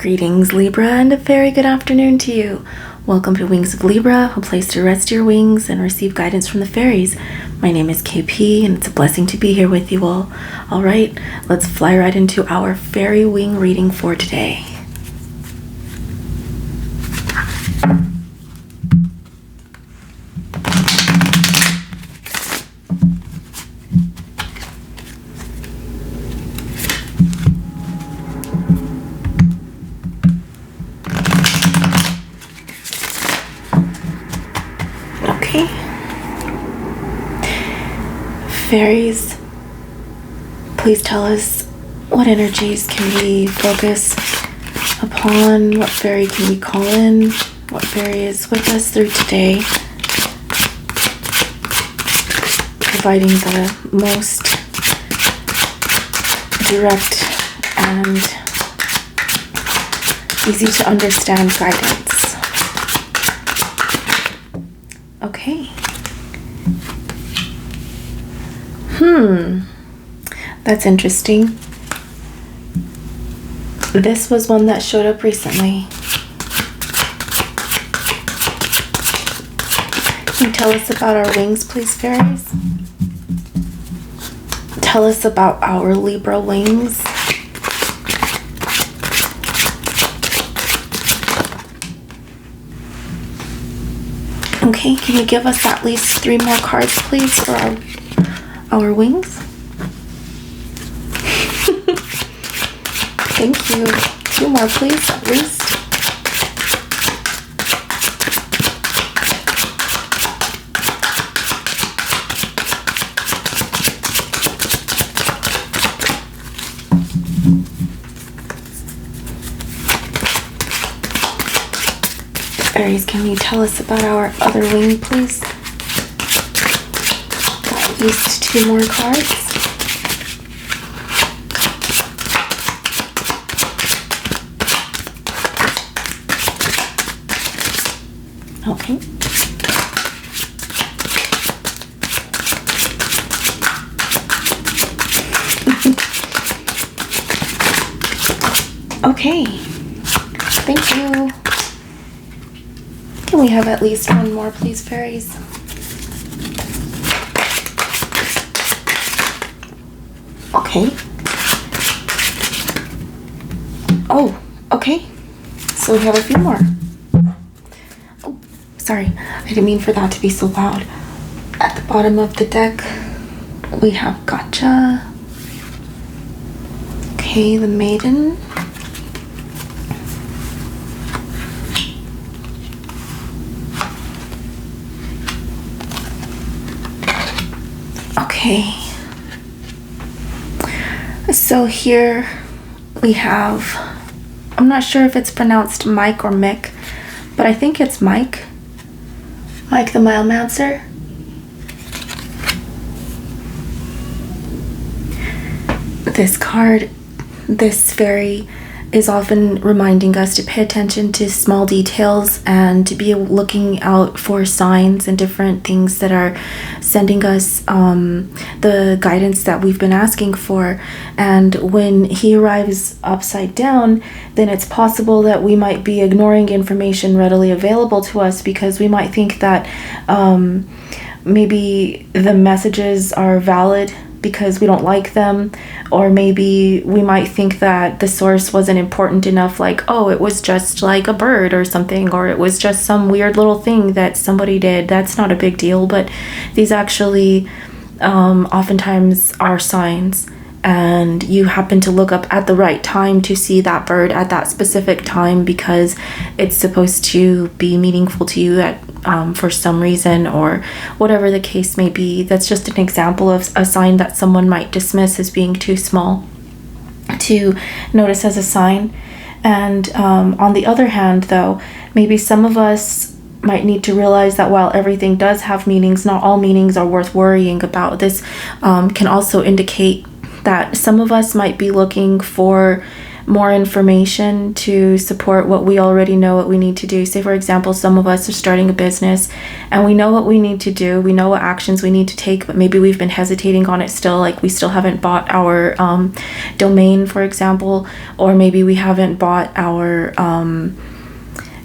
Greetings, Libra, and a very good afternoon to you. Welcome to Wings of Libra, a place to rest your wings and receive guidance from the fairies. My name is KP, and it's a blessing to be here with you all. All right, let's fly right into our fairy wing reading for today. Okay. Fairies, please tell us what energies can we focus upon, what fairy can we call in, what fairy is with us through today, providing the most direct and easy to understand guidance. Okay. That's interesting. This was one that showed up recently. Can you tell us about our wings, please, fairies? Tell us about our Libra wings. Okay, can you give us at least 3 more cards, please, for our wings? Thank you. 2 more, please, at least. Fairies, can you tell us about our other wing, please? At least 2 more cards. Okay. Okay. Thank you. Can we have at least 1 more, please, fairies? Okay. Oh, okay. So we have a few more. Oh, sorry. I didn't mean for that to be so loud. At the bottom of the deck, we have Gotcha. Okay, the Maiden. Okay, so here we have, I'm not sure if it's pronounced Mike or Mick, but I think it's Mike. Mike the Milemancer. This card, this fairy, is often reminding us to pay attention to small details and to be looking out for signs and different things that are sending us the guidance that we've been asking for. And when he arrives upside down, then it's possible that we might be ignoring information readily available to us because we might think that maybe the messages are valid because we don't like them, or maybe we might think that the source wasn't important enough, like, oh, it was just like a bird or something, or it was just some weird little thing that somebody did. That's not a big deal, but these actually oftentimes are signs, and you happen to look up at the right time to see that bird at that specific time because it's supposed to be meaningful to you at for some reason, or whatever the case may be. That's just an example of a sign that someone might dismiss as being too small to notice as a sign. And on the other hand, though, maybe some of us might need to realize that while everything does have meanings, not all meanings are worth worrying about. This can also indicate that some of us might be looking for more information to support what we already know what we need to do. Say, for example, some of us are starting a business and we know what we need to do. We know what actions we need to take, but maybe we've been hesitating on it still. Like we still haven't bought our domain, for example, or maybe we haven't bought our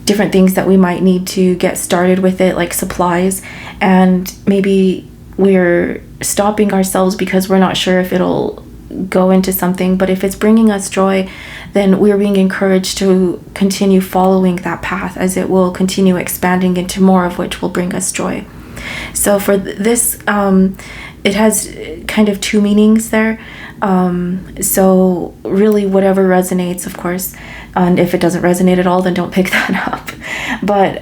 different things that we might need to get started with it, like supplies. And maybe we're stopping ourselves because we're not sure if it'll go into something. But if it's bringing us joy, then we're being encouraged to continue following that path, as it will continue expanding into more of which will bring us joy. So for this, it has kind of two meanings there. So really whatever resonates, of course, and if it doesn't resonate at all, then don't pick that up. But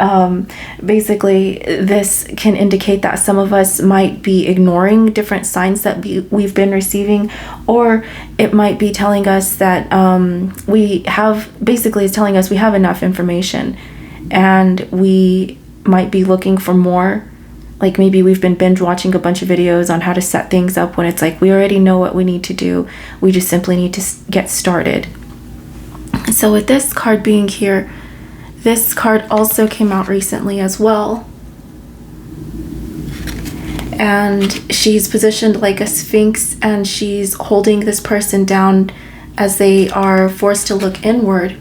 basically this can indicate that some of us might be ignoring different signs that we've been receiving, or it might be telling us that it's telling us we have enough information and we might be looking for more. Like maybe we've been binge watching a bunch of videos on how to set things up, when it's like we already know what we need to do. We just simply need to get started. So with this card being here, this card also came out recently as well. And she's positioned like a sphinx, and she's holding this person down as they are forced to look inward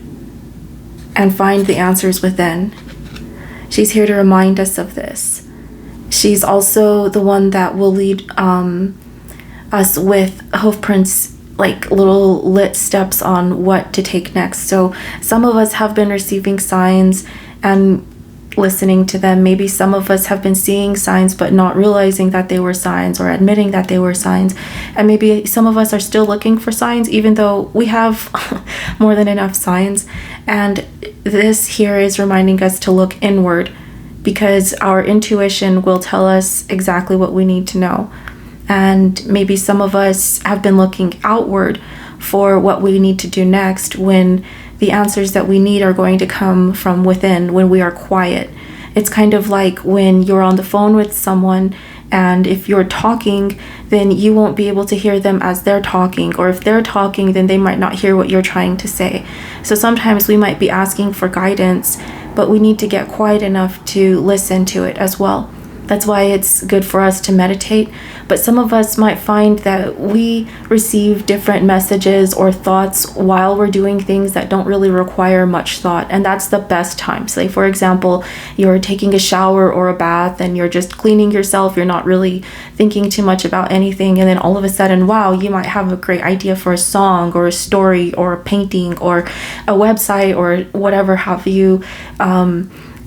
and find the answers within. She's here to remind us of this. She's also the one that will lead us with hoofprints, like little lit steps on what to take next. So some of us have been receiving signs and listening to them. Maybe some of us have been seeing signs but not realizing that they were signs, or admitting that they were signs. And maybe some of us are still looking for signs, even though we have more than enough signs. And this here is reminding us to look inward, because our intuition will tell us exactly what we need to know. And maybe some of us have been looking outward for what we need to do next, when the answers that we need are going to come from within, when we are quiet. It's kind of like when you're on the phone with someone, and if you're talking, then you won't be able to hear them as they're talking, or if they're talking, then they might not hear what you're trying to say. So sometimes we might be asking for guidance, but we need to get quiet enough to listen to it as well. That's why it's good for us to meditate. But some of us might find that we receive different messages or thoughts while we're doing things that don't really require much thought. And that's the best time. Say, for example, you're taking a shower or a bath and you're just cleaning yourself. You're not really thinking too much about anything. And then all of a sudden, wow, you might have a great idea for a song or a story or a painting or a website or whatever have you.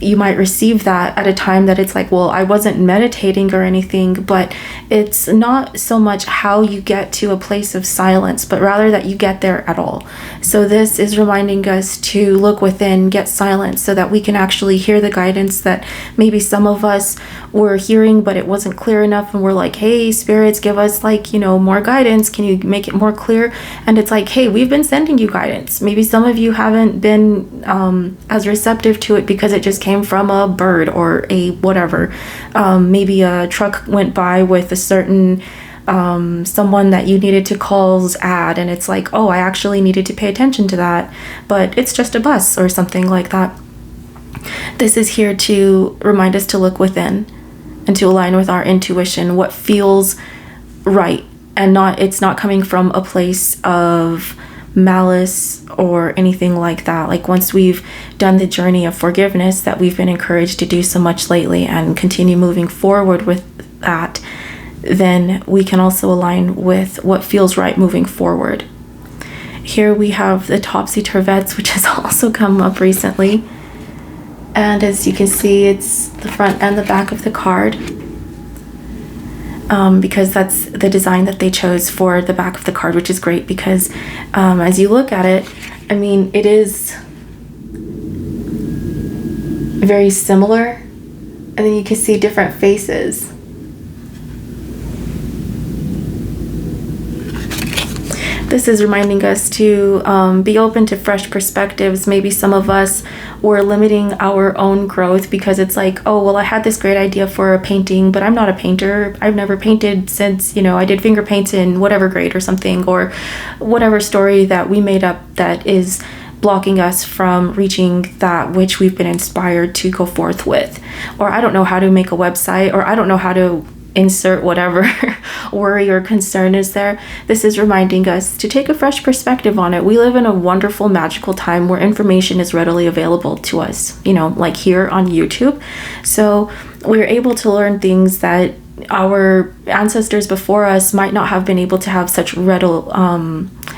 You might receive that at a time that it's like, well, I wasn't meditating or anything, but it's not so much how you get to a place of silence, but rather that you get there at all. So this is reminding us to look within, get silent, so that we can actually hear the guidance that maybe some of us were hearing, but it wasn't clear enough. And we're like, hey, spirits, give us more guidance. Can you make it more clear? And it's like, hey, we've been sending you guidance. Maybe some of you haven't been as receptive to it because it just came from a bird or a whatever. Maybe a truck went by with a certain someone that you needed to call's ad, and it's like, oh, I actually needed to pay attention to that, but it's just a bus or something like that. This is here to remind us to look within and to align with our intuition, what feels right, and it's not coming from a place of malice or anything like that. Like once we've done the journey of forgiveness that we've been encouraged to do so much lately and continue moving forward with that, then we can also align with what feels right moving forward. Here we have the topsy-turvettes, which has also come up recently. And as you can see, it's the front and the back of the card. Because that's the design that they chose for the back of the card, which is great because as you look at it, I mean, it is very similar, and then you can see different faces. This is reminding us to be open to fresh perspectives. Maybe some of us were limiting our own growth because it's like, oh, well, I had this great idea for a painting, but I'm not a painter. I've never painted since, I did finger paints in whatever grade or something, or whatever story that we made up that is blocking us from reaching that which we've been inspired to go forth with. Or I don't know how to make a website, or I don't know how to insert whatever worry or concern is there. This is reminding us to take a fresh perspective on it. We live in a wonderful, magical time where information is readily available to us, like here on YouTube. So we're able to learn things that our ancestors before us might not have been able to have such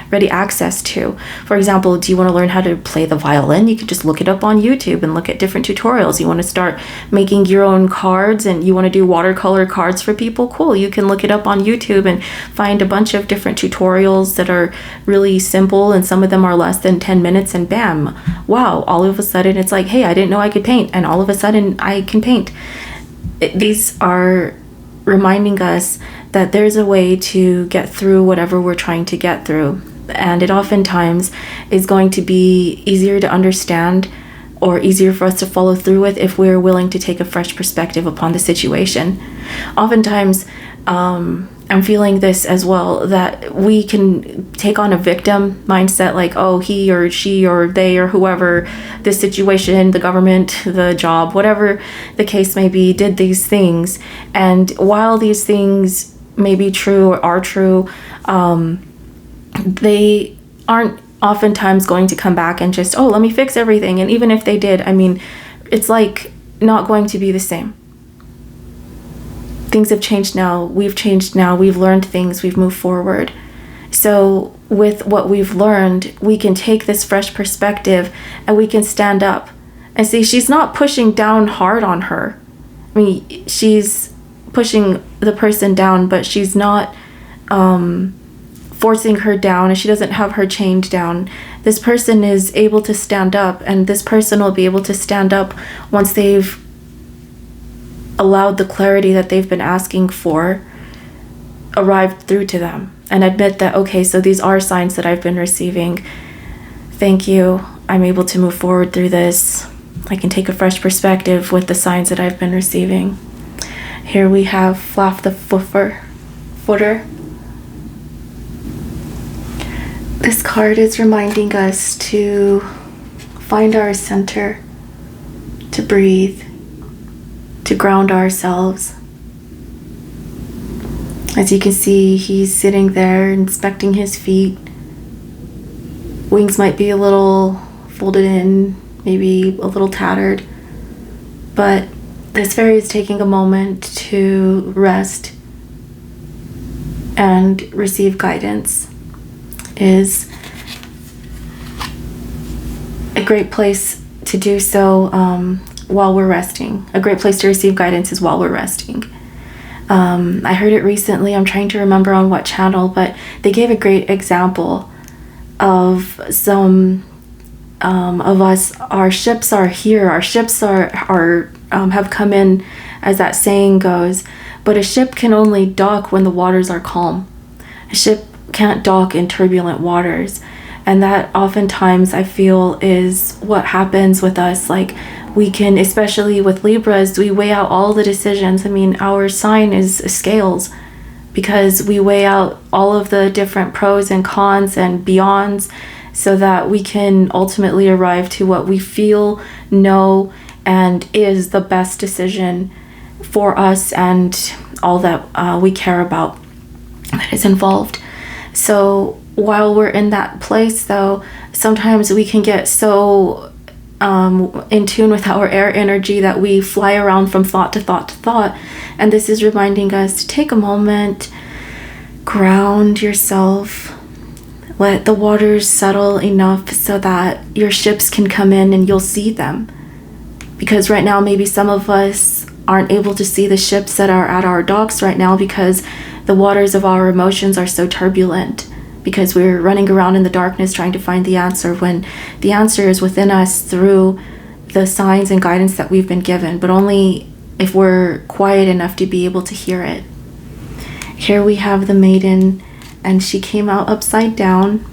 ready access to. For example, do you want to learn how to play the violin? You can just look it up on YouTube and look at different tutorials. You want to start making your own cards and you want to do watercolor cards for people? Cool. You can look it up on YouTube and find a bunch of different tutorials that are really simple, and some of them are less than 10 minutes, and bam, wow, all of a sudden it's like, hey, I didn't know I could paint, and all of a sudden I can paint. These are reminding us that there's a way to get through whatever we're trying to get through. And it oftentimes is going to be easier to understand or easier for us to follow through with if we're willing to take a fresh perspective upon the situation. Oftentimes, I'm feeling this as well, that we can take on a victim mindset, like, oh, he or she or they or whoever, this situation, the government, the job, whatever the case may be, did these things. And while these things may be true or are true, they aren't oftentimes going to come back and just, oh, let me fix everything. And even if they did, it's like not going to be the same. Things have changed now. We've changed now. We've learned things. We've moved forward. So with what we've learned, we can take this fresh perspective and we can stand up and see she's not pushing down hard on her. She's pushing the person down, but she's not forcing her down, and she doesn't have her chained down. This person is able to stand up, and this person will be able to stand up once they've allowed the clarity that they've been asking for arrived through to them, and admit that, okay, so these are signs that I've been receiving. Thank you. I'm able to move forward through this. I can take a fresh perspective with the signs that I've been receiving. Here we have Flap the Footer. This card is reminding us to find our center, to breathe, to ground ourselves. As you can see, he's sitting there inspecting his feet. Wings might be a little folded in, maybe a little tattered, but this fairy is taking a moment to rest and receive guidance. Is a great place to do so while we're resting. A great place to receive guidance is while we're resting. I heard it recently, I'm trying to remember on what channel, but they gave a great example of some of us. Our ships are here. Our ships are have come in, as that saying goes, but a ship can only dock when the waters are calm. A ship can't dock in turbulent waters, and that oftentimes I feel is what happens with us. Like, we can, especially with Libras, we weigh out all the decisions. Our sign is scales, because we weigh out all of the different pros and cons and beyonds, so that we can ultimately arrive to what we feel, know, and is the best decision for us and all that we care about that is involved. So while we're in that place, though, sometimes we can get so in tune with our air energy that we fly around from thought to thought to thought. And this is reminding us to take a moment, ground yourself, let the waters settle enough so that your ships can come in and you'll see them. Because right now, maybe some of us aren't able to see the ships that are at our docks right now because the waters of our emotions are so turbulent, because we're running around in the darkness trying to find the answer, when the answer is within us through the signs and guidance that we've been given, but only if we're quiet enough to be able to hear it. Here we have the maiden and she came out upside down.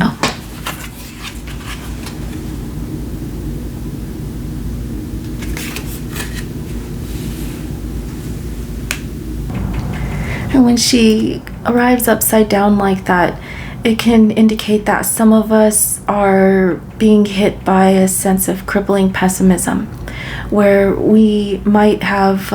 Oh. And when she arrives upside down like that, it can indicate that some of us are being hit by a sense of crippling pessimism, where we might have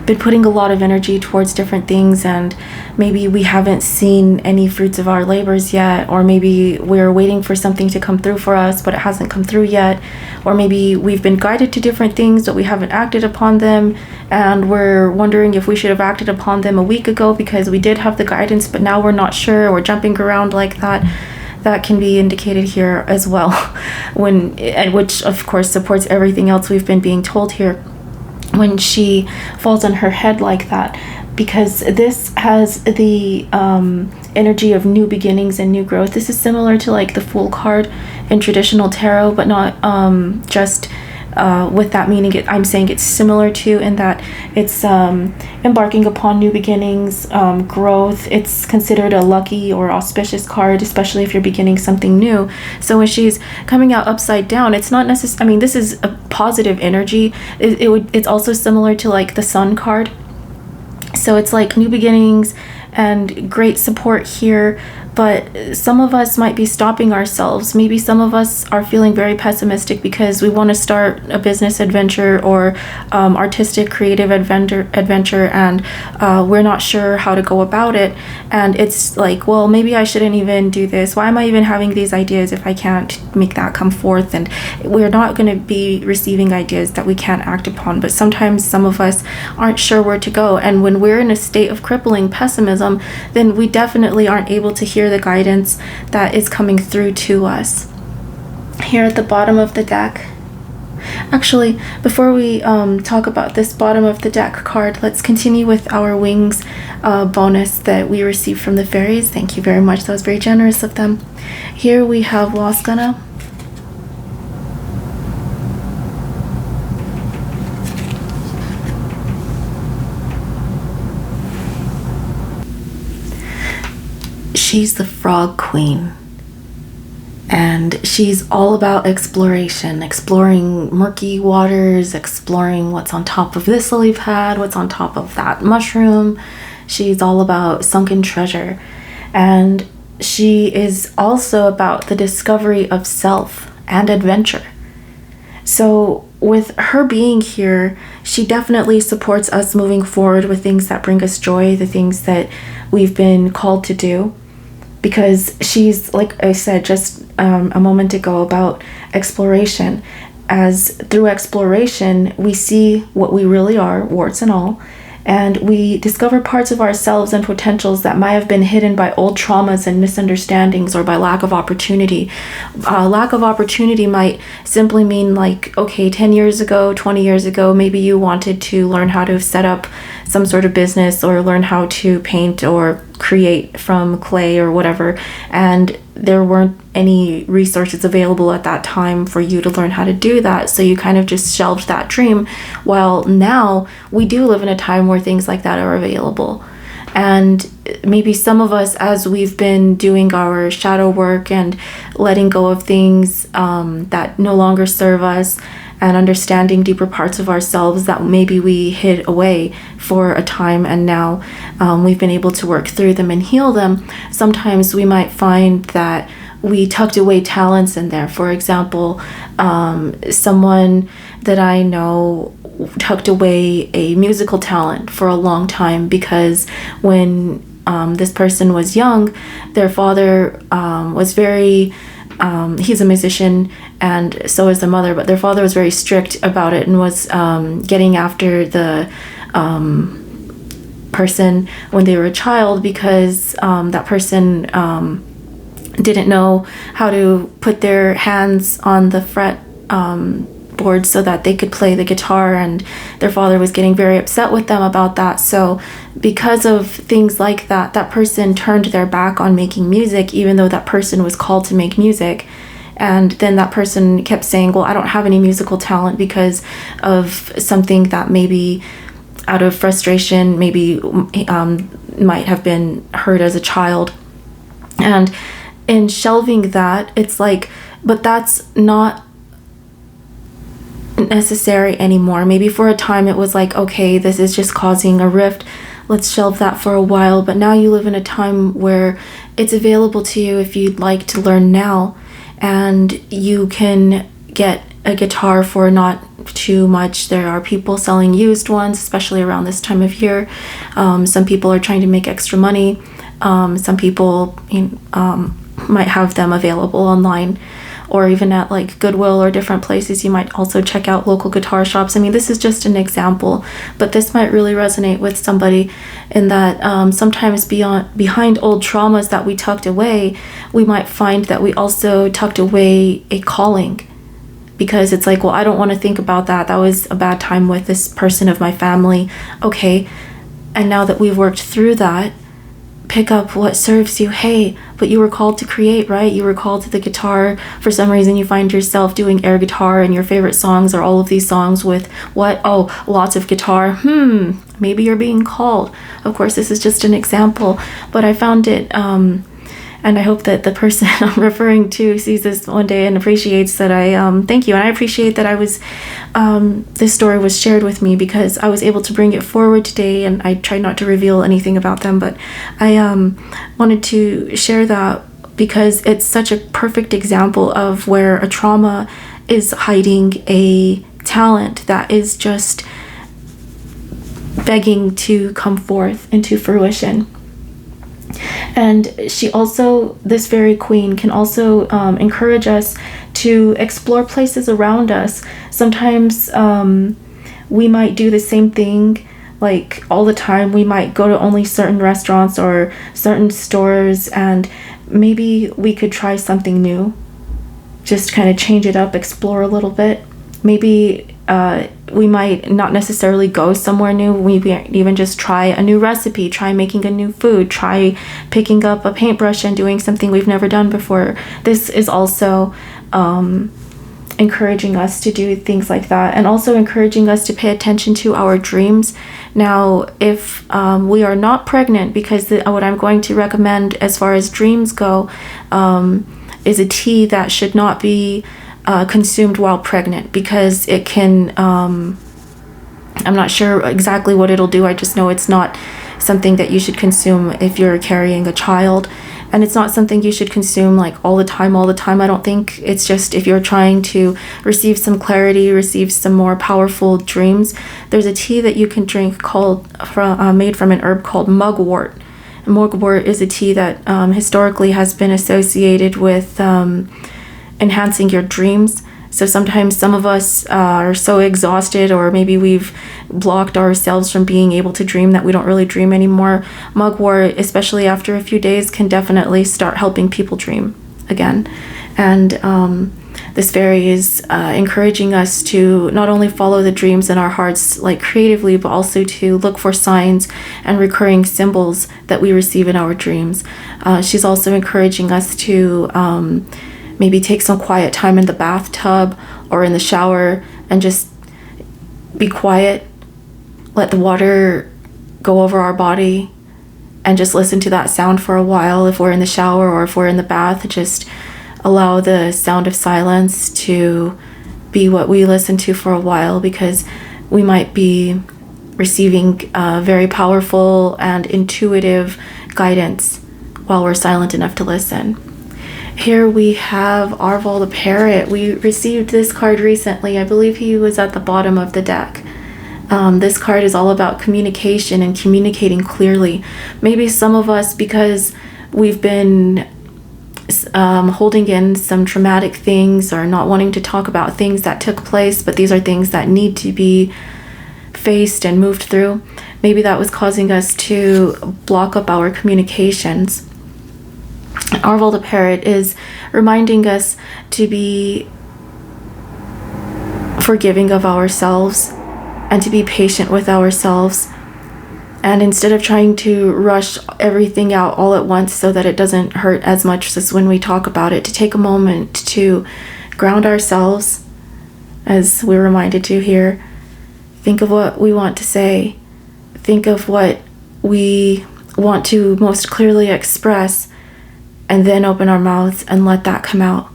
been putting a lot of energy towards different things, and maybe we haven't seen any fruits of our labors yet, or maybe we're waiting for something to come through for us but it hasn't come through yet, or maybe we've been guided to different things but we haven't acted upon them, and we're wondering if we should have acted upon them a week ago because we did have the guidance but now we're not sure. We're jumping around like that. That can be indicated here as well, which of course supports everything else we've been being told here. When she falls on her head like that, because this has the energy of new beginnings and new growth. This is similar to like the Fool card in traditional tarot, but not just with that meaning. I'm saying it's similar to in that it's embarking upon new beginnings, growth. It's considered a lucky or auspicious card, especially if you're beginning something new. So when she's coming out upside down, it's not necessarily, I mean, this is a positive energy. It's also similar to like the Sun card. So it's like new beginnings and great support here, but some of us might be stopping ourselves. Maybe some of us are feeling very pessimistic because we want to start a business adventure or artistic creative adventure, and we're not sure how to go about it, and it's like, well, maybe I shouldn't even do this. Why am I even having these ideas if I can't make that come forth? And we're not going to be receiving ideas that we can't act upon. But sometimes some of us aren't sure where to go, and when we're in a state of crippling pessimism, then we definitely aren't able to hear the guidance that is coming through to us. Here at the bottom of the deck, actually, before we talk about this bottom of the deck card, let's continue with our wings bonus that we received from the fairies. Thank you very much. That was very generous of them. Here we have Waskana. She's the frog queen, and she's all about exploration, exploring murky waters, exploring what's on top of this lily pad, what's on top of that mushroom. She's all about sunken treasure, and she is also about the discovery of self and adventure. So with her being here, she definitely supports us moving forward with things that bring us joy, the things that we've been called to do. Because she's, like I said just a moment ago, about exploration. As through exploration, we see what we really are, warts and all, and we discover parts of ourselves and potentials that might have been hidden by old traumas and misunderstandings, or by lack of opportunity. Lack of opportunity might simply mean like, okay, 10 years ago, 20 years ago, maybe you wanted to learn how to set up some sort of business or learn how to paint or create from clay or whatever, and there weren't any resources available at that time for you to learn how to do that, so you kind of just shelved that dream. While now we do live in a time where things like that are available, and maybe some of us, as we've been doing our shadow work and letting go of things that no longer serve us, and understanding deeper parts of ourselves that maybe we hid away for a time, and now we've been able to work through them and heal them. Sometimes we might find that we tucked away talents in there. For example, someone that I know tucked away a musical talent for a long time, because when this person was young, their father was very he's a musician, and so is the mother, but their father was very strict about it and was getting after the person when they were a child, because that person didn't know how to put their hands on the fret board so that they could play the guitar, and their father was getting very upset with them about that. So because of things like that, that person turned their back on making music, even though that person was called to make music. And then that person kept saying, well, I don't have any musical talent because of something that maybe out of frustration, maybe might have been hurt as a child. And in shelving that, it's like, but that's not necessary anymore. Maybe for a time it was like, okay, this is just causing a rift, let's shelve that for a while. But now you live in a time where it's available to you if you'd like to learn now, and you can get a guitar for not too much. There are people selling used ones, especially around this time of year. Some people are trying to make extra money. Some people might have them available online, or even at like Goodwill or different places. You might also check out local guitar shops. I mean, this is just an example, but this might really resonate with somebody in that sometimes behind old traumas that we tucked away, we might find that we also tucked away a calling. Because it's like, well, I don't want to think about that. That was a bad time with this person of my family. Okay, and now that we've worked through that, pick up what serves you. Hey, but you were called to create, right? You were called to the guitar. For some reason, you find yourself doing air guitar, and your favorite songs are all of these songs with what? Oh, lots of guitar. Maybe you're being called. Of course, this is just an example, but I found it, and I hope that the person I'm referring to sees this one day and appreciates that I thank you. And I appreciate that I was this story was shared with me, because I was able to bring it forward today, and I tried not to reveal anything about them, but I wanted to share that because it's such a perfect example of where a trauma is hiding a talent that is just begging to come forth into fruition. And she also, this fairy queen, can also encourage us to explore places around us. Sometimes we might do the same thing like all the time. We might go to only certain restaurants or certain stores, and maybe we could try something new. Just kind of change it up, explore a little bit. Maybe we might not necessarily go somewhere new. We even just try a new recipe, try making a new food, try picking up a paintbrush and doing something we've never done before. This is also encouraging us to do things like that, and also encouraging us to pay attention to our dreams. Now, if we are not pregnant, because what I'm going to recommend as far as dreams go is a tea that should not be consumed while pregnant, because it can I'm not sure exactly what it'll do. I just know it's not something that you should consume if you're carrying a child, and it's not something you should consume like all the time. I don't think. It's just if you're trying to receive some clarity, receive some more powerful dreams, there's a tea that you can drink made from an herb called mugwort. Mugwort is a tea that historically has been associated with enhancing your dreams. So sometimes some of us are so exhausted, or maybe we've blocked ourselves from being able to dream, that we don't really dream anymore. Mugwort, especially after a few days, can definitely start helping people dream again. And this fairy is encouraging us to not only follow the dreams in our hearts like creatively, but also to look for signs and recurring symbols that we receive in our dreams. She's also encouraging us to maybe take some quiet time in the bathtub or in the shower and just be quiet, let the water go over our body, and just listen to that sound for a while. If we're in the shower or if we're in the bath, just allow the sound of silence to be what we listen to for a while, because we might be receiving very powerful and intuitive guidance while we're silent enough to listen. Here we have Arval the Parrot. We received this card recently. I believe he was at the bottom of the deck. This card is all about communication and communicating clearly. Maybe some of us, because we've been holding in some traumatic things or not wanting to talk about things that took place, but these are things that need to be faced and moved through. Maybe that was causing us to block up our communications. Arval the Parrot is reminding us to be forgiving of ourselves and to be patient with ourselves. And instead of trying to rush everything out all at once so that it doesn't hurt as much as when we talk about it, to take a moment to ground ourselves, as we're reminded to here. Think of what we want to say, think of what we want to most clearly express, and then open our mouths and let that come out.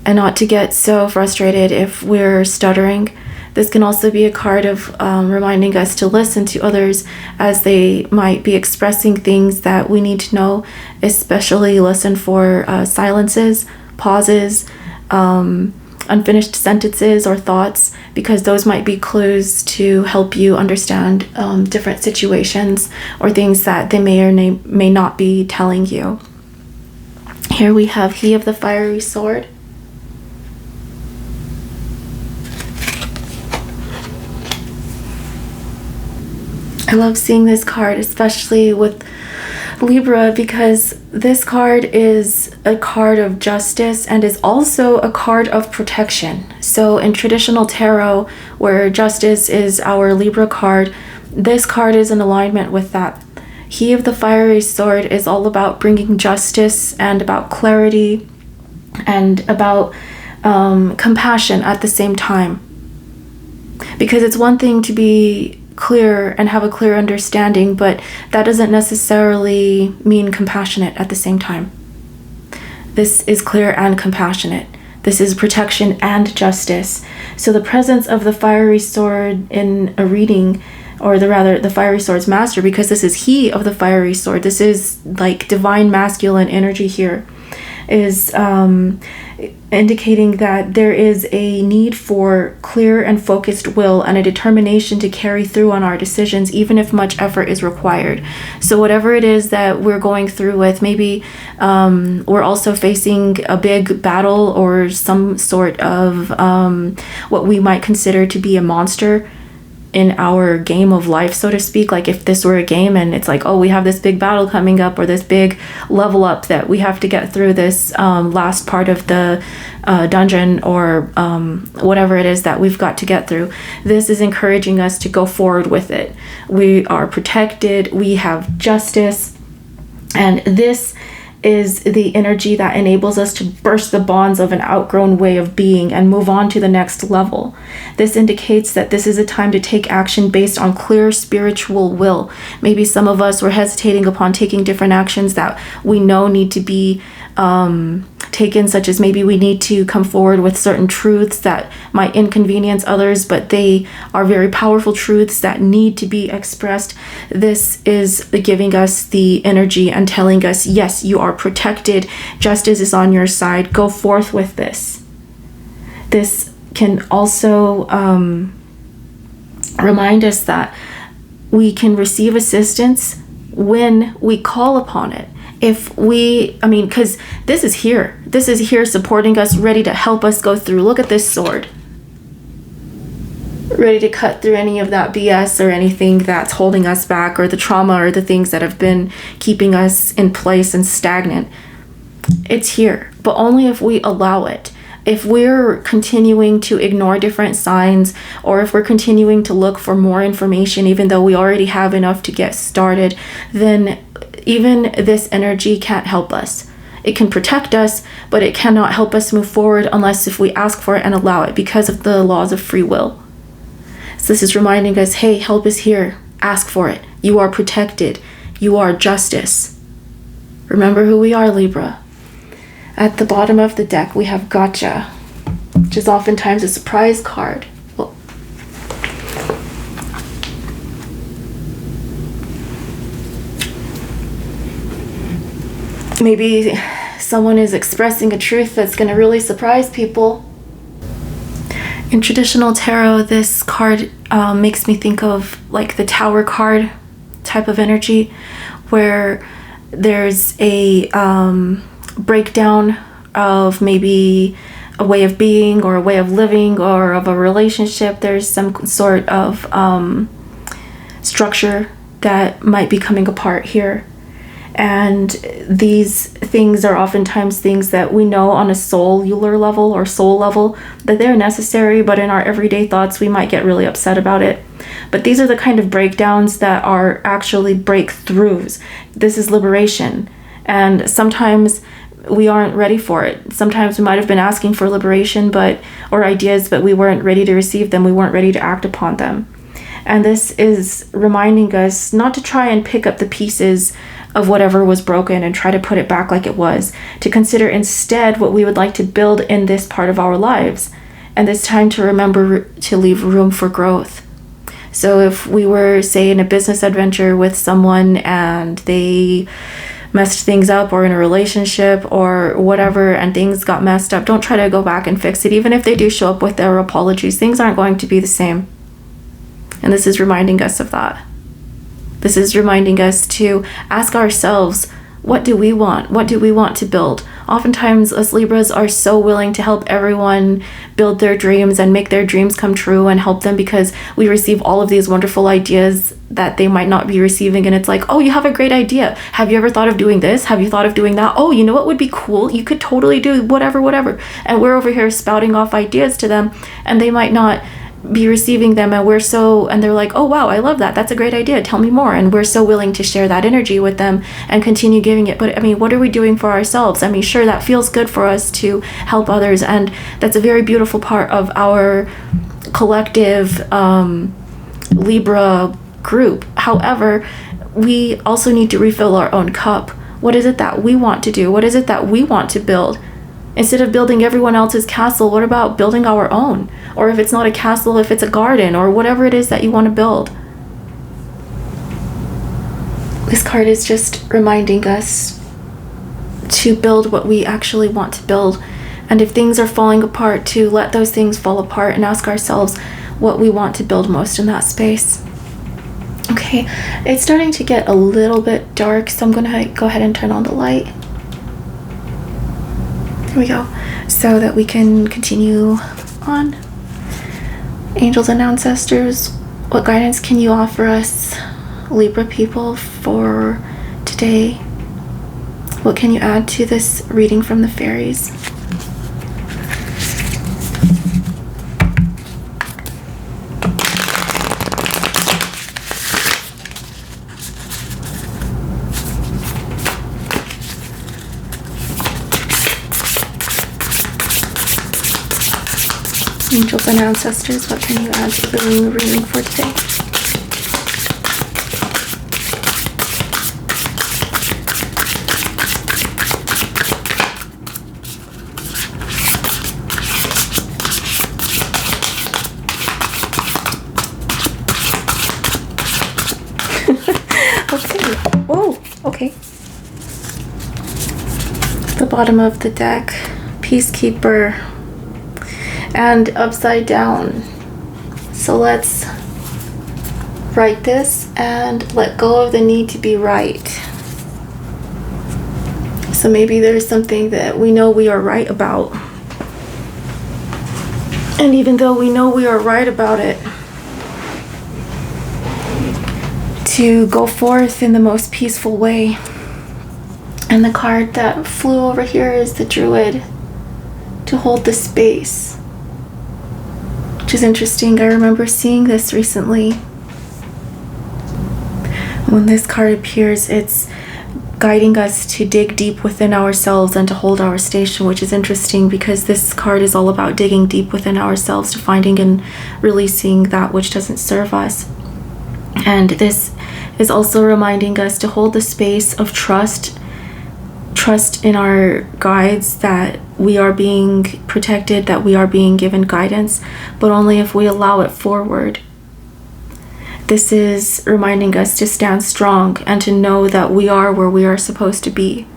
And not to get so frustrated if we're stuttering. This can also be a card of reminding us to listen to others as they might be expressing things that we need to know, especially listen for silences, pauses, unfinished sentences or thoughts, because those might be clues to help you understand different situations or things that they may or may not be telling you. Here we have He of the Fiery Sword. I love seeing this card, especially with Libra, because this card is a card of justice and is also a card of protection. So in traditional tarot, where justice is our Libra card, this card is in alignment with that. He of the Fiery Sword is all about bringing justice and about clarity and about compassion at the same time. Because it's one thing to be clear and have a clear understanding, but that doesn't necessarily mean compassionate at the same time. This is clear and compassionate. This is protection and justice. So the presence of the Fiery Sword in a reading, or the Fiery Sword's master, because this is He of the Fiery Sword, this is like divine masculine energy here, is indicating that there is a need for clear and focused will and a determination to carry through on our decisions, even if much effort is required. So whatever it is that we're going through with, maybe we're also facing a big battle or some sort of what we might consider to be a monster in our game of life, so to speak. Like if this were a game and it's like, oh, we have this big battle coming up, or this big level up that we have to get through this last part of the dungeon, or whatever it is that we've got to get through. This is encouraging us to go forward with it. We are protected, we have justice, and this is the energy that enables us to burst the bonds of an outgrown way of being and move on to the next level. This indicates that this is a time to take action based on clear spiritual will. Maybe some of us were hesitating upon taking different actions that we know need to be taken, such as maybe we need to come forward with certain truths that might inconvenience others, but they are very powerful truths that need to be expressed. This is giving us the energy and telling us, yes, you are protected. Justice is on your side. Go forth with this. This can also remind us that we can receive assistance when we call upon it. Because this is here supporting us, ready to help us go through. Look at this sword, ready to cut through any of that BS or anything that's holding us back, or the trauma or the things that have been keeping us in place and stagnant. It's here, but only if we allow it. If we're continuing to ignore different signs, or if we're continuing to look for more information, even though we already have enough to get started, then even this energy can't help us. It can protect us, but it cannot help us move forward unless if we ask for it and allow it, because of the laws of free will. So this is reminding us, hey, help is here. Ask for it. You are protected. You are justice. Remember who we are, Libra. At the bottom of the deck, we have Gotcha, which is oftentimes a surprise card. Well, maybe someone is expressing a truth that's going to really surprise people. In traditional tarot, this card makes me think of like the Tower card type of energy, where there's a breakdown of maybe a way of being or a way of living or of a relationship. There's some sort of structure that might be coming apart here. And these things are oftentimes things that we know on a cellular level or soul level that they're necessary, but in our everyday thoughts we might get really upset about it. But these are the kind of breakdowns that are actually breakthroughs. This is liberation. And sometimes we aren't ready for it. Sometimes we might have been asking for liberation or ideas, but we weren't ready to receive them. We weren't ready to act upon them. And this is reminding us not to try and pick up the pieces of whatever was broken and try to put it back like it was, to consider instead what we would like to build in this part of our lives. And this time to remember to leave room for growth. So if we were, say, in a business adventure with someone and they messed things up, or in a relationship or whatever, and things got messed up, don't try to go back and fix it. Even if they do show up with their apologies, things aren't going to be the same. And this is reminding us of that. This is reminding us to ask ourselves, what do we want? What do we want to build? Oftentimes, us Libras are so willing to help everyone build their dreams and make their dreams come true and help them, because we receive all of these wonderful ideas that they might not be receiving. And it's like, oh, you have a great idea. Have you ever thought of doing this? Have you thought of doing that? Oh, you know what would be cool? You could totally do whatever. And we're over here spouting off ideas to them, and they might not be receiving them, and they're like, oh wow, I love that, that's a great idea, tell me more. And we're so willing to share that energy with them and continue giving it. But I mean, what are we doing for ourselves? I mean, sure, that feels good for us to help others, and that's a very beautiful part of our collective Libra group. However, we also need to refill our own cup. What is it that we want to do? What is it that we want to build? Instead of building everyone else's castle, what about building our own? Or if it's not a castle, if it's a garden, or whatever it is that you want to build. This card is just reminding us to build what we actually want to build. And if things are falling apart, to let those things fall apart and ask ourselves what we want to build most in that space. Okay, it's starting to get a little bit dark, so I'm going to go ahead and turn on the light. Here we go, so that we can continue on. Angels and ancestors, what guidance can you offer us, Libra people, for today? What can you add to this reading from the fairies? Angels and ancestors, what can you add to the reading for today? Okay. Whoa. Okay. The bottom of the deck, Peacekeeper, and upside down. So let's write this and let go of the need to be right. So maybe there's something that we know we are right about. And even though we know we are right about it, to go forth in the most peaceful way. And the card that flew over here is the Druid, to hold the space. Which is interesting. I remember seeing this recently. When this card appears, it's guiding us to dig deep within ourselves and to hold our station, which is interesting because this card is all about digging deep within ourselves, to finding and releasing that which doesn't serve us. And this is also reminding us to hold the space of trust in our guides, that we are being protected, that we are being given guidance, but only if we allow it forward. This is reminding us to stand strong and to know that we are where we are supposed to be.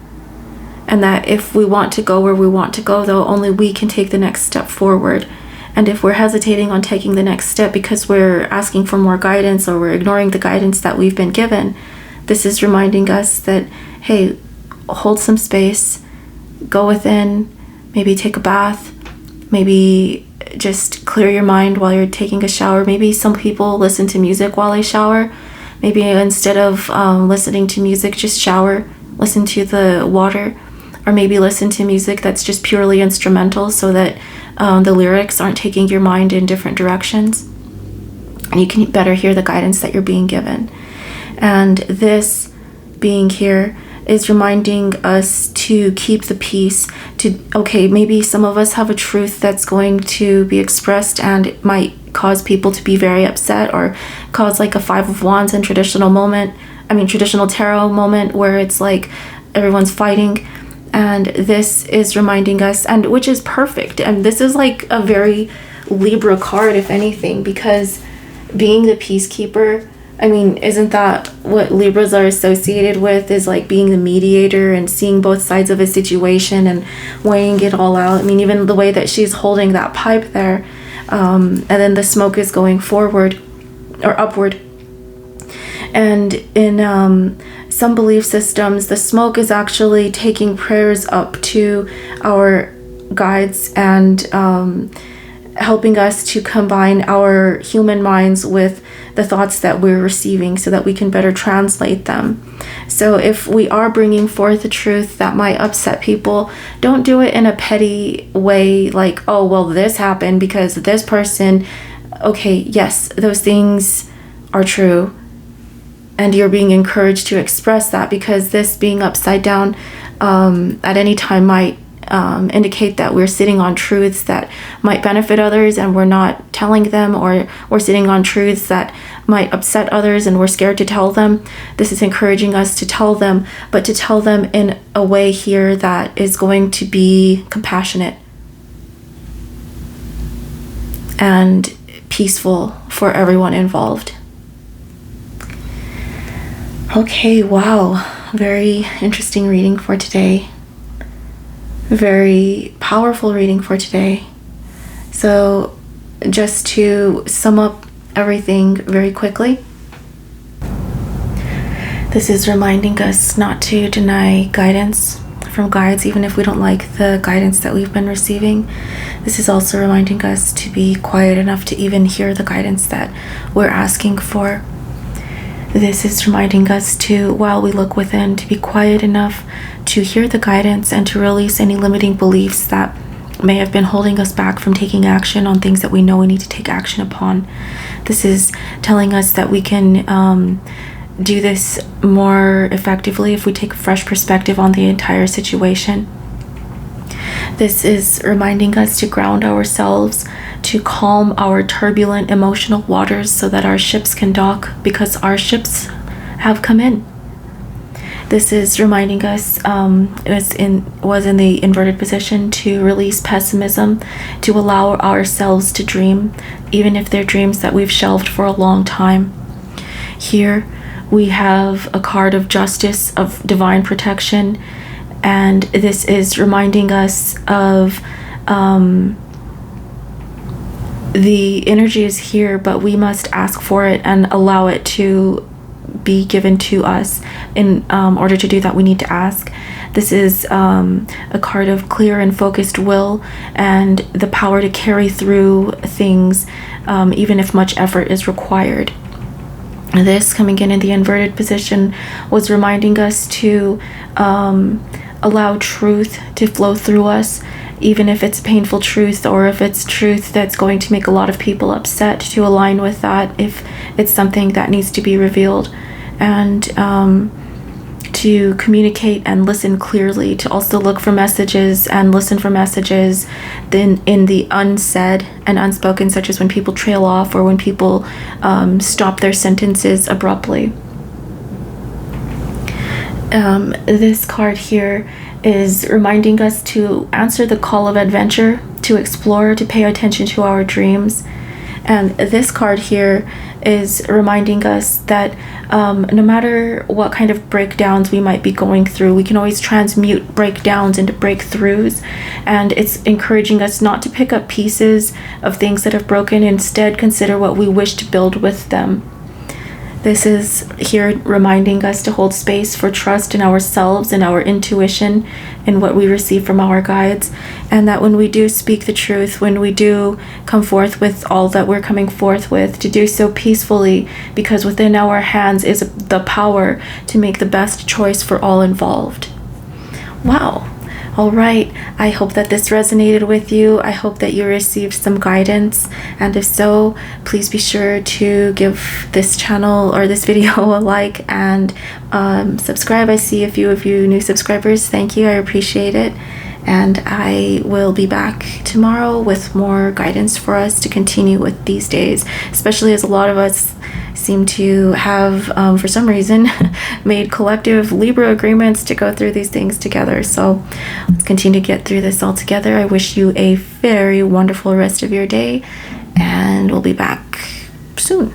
And that if we want to go where we want to go, though, only we can take the next step forward. And if we're hesitating on taking the next step because we're asking for more guidance, or we're ignoring the guidance that we've been given, this is reminding us that, hey, hold some space, go within, maybe take a bath, maybe just clear your mind while you're taking a shower. Maybe some people listen to music while they shower. Maybe instead of listening to music, just shower, listen to the water, or maybe listen to music that's just purely instrumental, so that the lyrics aren't taking your mind in different directions, and you can better hear the guidance that you're being given. And this being here is reminding us to keep the peace, okay, maybe some of us have a truth that's going to be expressed and it might cause people to be very upset, or cause like a Five of Wands in traditional tarot moment, where it's like everyone's fighting. And this is reminding us, and which is perfect, and this is like a very Libra card, if anything, because being the peacekeeper, I mean, isn't that what Libras are associated with, is like being the mediator and seeing both sides of a situation and weighing it all out. I mean, even the way that she's holding that pipe there, and then the smoke is going forward or upward. And in some belief systems, the smoke is actually taking prayers up to our guides and helping us to combine our human minds with the thoughts that we're receiving so that we can better translate them. So if we are bringing forth a truth that might upset people, don't do it in a petty way, like, oh, well, this happened because this person. Okay, yes, those things are true, and you're being encouraged to express that, because this being upside down at any time might indicate that we're sitting on truths that might benefit others and we're not telling them, or we're sitting on truths that might upset others and we're scared to tell them. This is encouraging us to tell them, but to tell them in a way here that is going to be compassionate and peaceful for everyone involved. Okay, wow, very interesting reading for today. Very powerful reading for today. So just to sum up everything very quickly, this is reminding us not to deny guidance from guides, even if we don't like the guidance that we've been receiving. This is also reminding us to be quiet enough to even hear the guidance that we're asking for. This is reminding us to, while we look within, to be quiet enough to hear the guidance and to release any limiting beliefs that may have been holding us back from taking action on things that we know we need to take action upon. This is telling us that we can do this more effectively if we take a fresh perspective on the entire situation. This is reminding us to ground ourselves, to calm our turbulent emotional waters so that our ships can dock, because our ships have come in. This is reminding us, was in the inverted position, to release pessimism, to allow ourselves to dream, even if they're dreams that we've shelved for a long time. Here we have a card of justice, of divine protection, and this is reminding us of the energy is here, but we must ask for it and allow it to be given to us. In order to do that, we need to ask. This is a card of clear and focused will and the power to carry through things, even if much effort is required. This, coming in the inverted position, was reminding us to allow truth to flow through us, even if it's painful truth, or if it's truth that's going to make a lot of people upset, to align with that if it's something that needs to be revealed, and to communicate and listen clearly, to also look for messages and listen for messages then in the unsaid and unspoken, such as when people trail off or when people stop their sentences abruptly. This card here is reminding us to answer the call of adventure, to explore, to pay attention to our dreams. And this card here is reminding us that no matter what kind of breakdowns we might be going through, we can always transmute breakdowns into breakthroughs. And it's encouraging us not to pick up pieces of things that have broken, instead consider what we wish to build with them. This is here reminding us to hold space for trust in ourselves and our intuition and what we receive from our guides, and that when we do speak the truth, when we do come forth with all that we're coming forth with, to do so peacefully, because within our hands is the power to make the best choice for all involved. Wow. All right, I hope that this resonated with you. I hope that you received some guidance, and if so, please be sure to give this channel or this video a like and subscribe. I see a few of you new subscribers. Thank you, I appreciate it. And I will be back tomorrow with more guidance for us to continue with these days, especially as a lot of us seem to have, for some reason, made collective Libra agreements to go through these things together. So let's continue to get through this all together. I wish you a very wonderful rest of your day, and we'll be back soon.